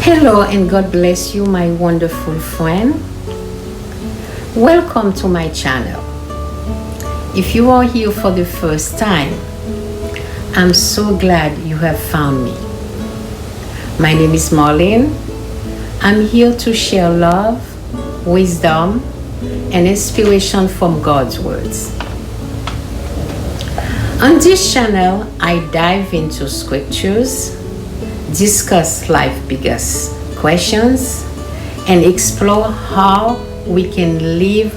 Hello and God bless you, my wonderful friend. Welcome to my channel. If you are here for the first time, I'm so glad you have found me. My name is Marlene. I'm here to share love, wisdom, and inspiration from God's words. On this channel, I dive into scriptures, discuss life's biggest questions, and explore how we can live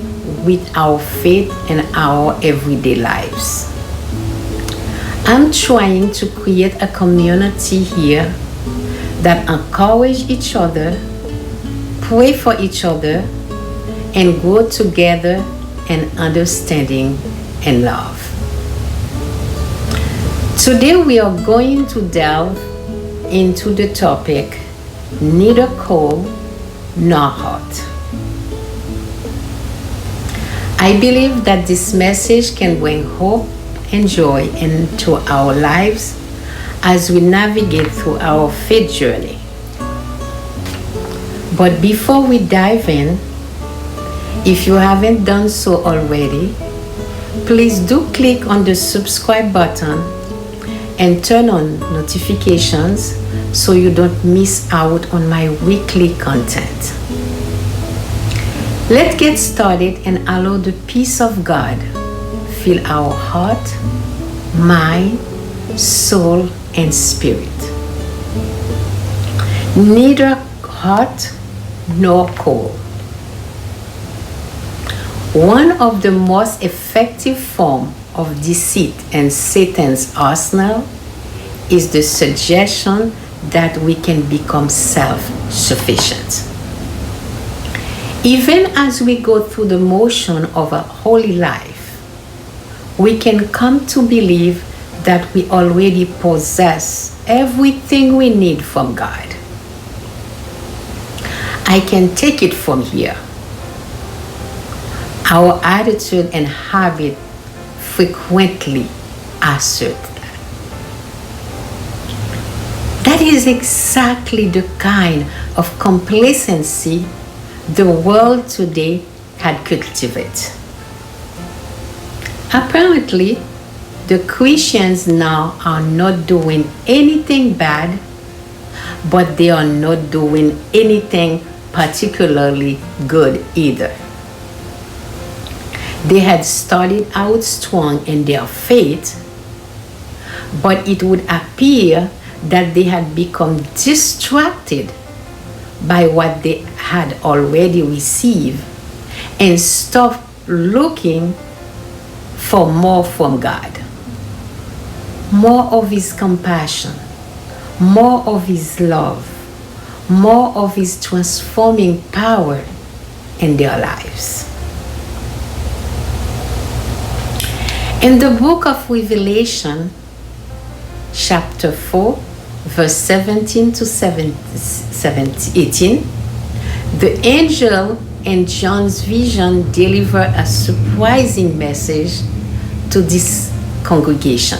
with our faith in our everyday lives. I'm trying to create a community here that encourage each other, pray for each other, and grow together in understanding and love. Today we are going to delve into the topic, neither cold nor hot. I believe that this message can bring hope and joy into our lives as we navigate through our faith journey. But before we dive in, if you haven't done so already, please do click on the subscribe button and turn on notifications so you don't miss out on my weekly content. Let's get started and allow the peace of God fill our heart, mind, soul, and spirit. Neither hot nor cold. One of the most effective forms of deceit in Satan's arsenal is the suggestion that we can become self-sufficient. Even as we go through the motion of a holy life, we can come to believe that we already possess everything we need from God. I can take it from here. Our attitude and habit frequently assert that. That is exactly the kind of complacency the world today had cultivated. Apparently, the Christians now are not doing anything bad, but they are not doing anything particularly good either. They had started out strong in their faith, but it would appear that they had become distracted by what they had already received and stopped looking for more from God. More of His compassion, more of His love, more of His transforming power in their lives. In the book of Revelation, chapter 4, verse 17 to 18, the angel in John's vision delivered a surprising message to this congregation.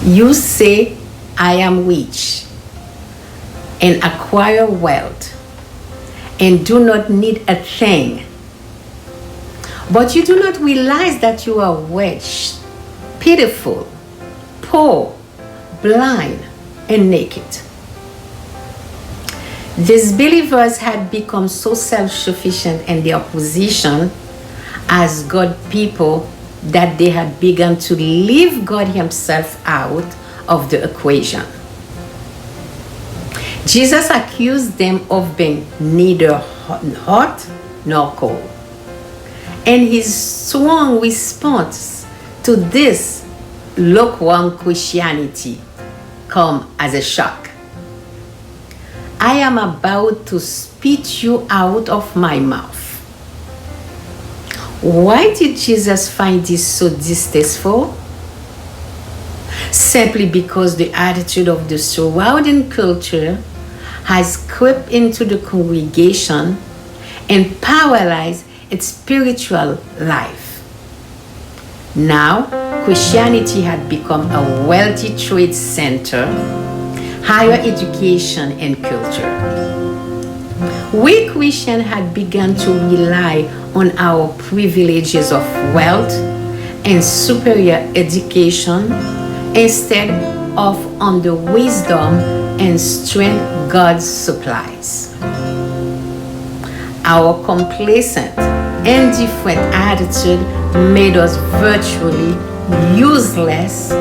You say, I am rich and acquire wealth and do not need a thing. But you do not realize that you are wretched, pitiful, poor, blind, and naked. These believers had become so self-sufficient in their position as God people that they had begun to leave God Himself out of the equation. Jesus accused them of being neither hot nor cold. And His strong response to this lukewarm Christianity come as a shock. I am about to spit you out of my mouth. Why did Jesus find this so distasteful? Simply because the attitude of the surrounding culture has crept into the congregation and paralyzed its spiritual life. Now, Christianity had become a wealthy trade center, higher education, and culture. We Christians had begun to rely on our privileges of wealth and superior education instead of on the wisdom and strength God supplies. Our complacent, indifferent attitude made us virtually useless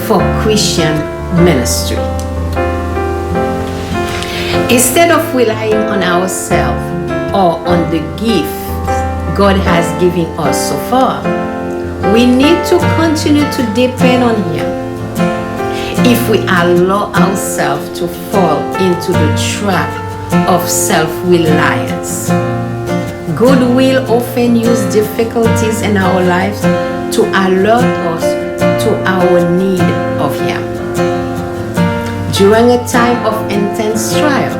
for Christian ministry. Instead of relying on ourselves or on the gifts God has given us so far, we need to continue to depend on Him. If we allow ourselves to fall into the trap of self-reliance, God will often use difficulties in our lives to alert us to our need of Him. During a time of intense trial,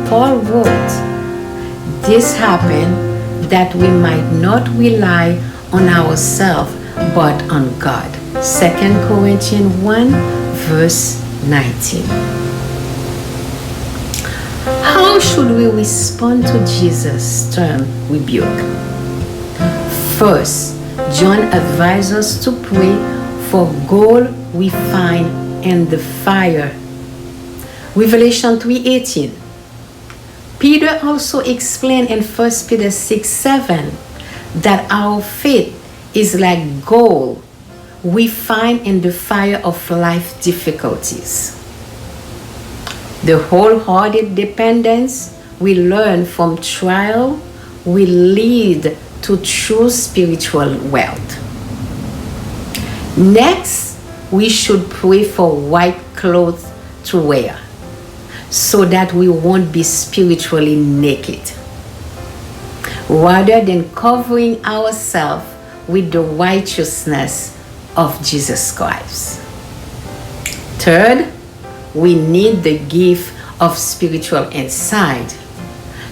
Paul wrote, "This happened that we might not rely on ourselves but on God." 2 Corinthians 1 verse 19. How should we respond to Jesus' stern rebuke? First, John advises us to pray for gold refined in the fire. Revelation 3:18. Peter also explained in 1 Peter 6:7 that our faith is like gold refined in the fire of life difficulties. The wholehearted dependence we learn from trial will lead to true spiritual wealth. Next, we should pray for white clothes to wear so that we won't be spiritually naked, rather than covering ourselves with the righteousness of Jesus Christ. Third, we need the gift of spiritual insight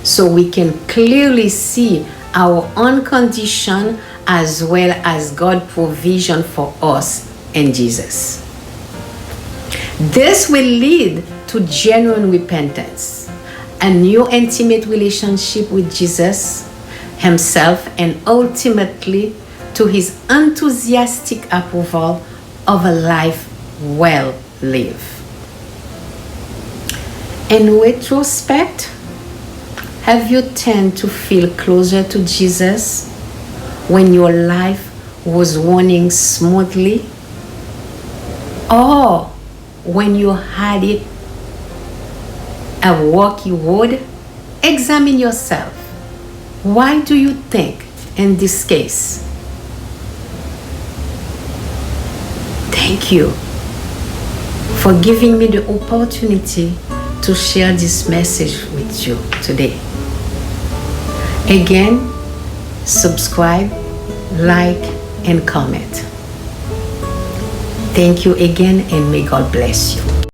so we can clearly see our own condition as well as God's provision for us in Jesus. This will lead to genuine repentance, a new intimate relationship with Jesus Himself, and ultimately to His enthusiastic approval of a life well lived. In retrospect, have you tended to feel closer to Jesus when your life was running smoothly, or when you had it a rocky road? Examine yourself. Why do you think in this case? Thank you for giving me the opportunity to share this message with you today. Again, subscribe, like, and comment. Thank you again, and may God bless you.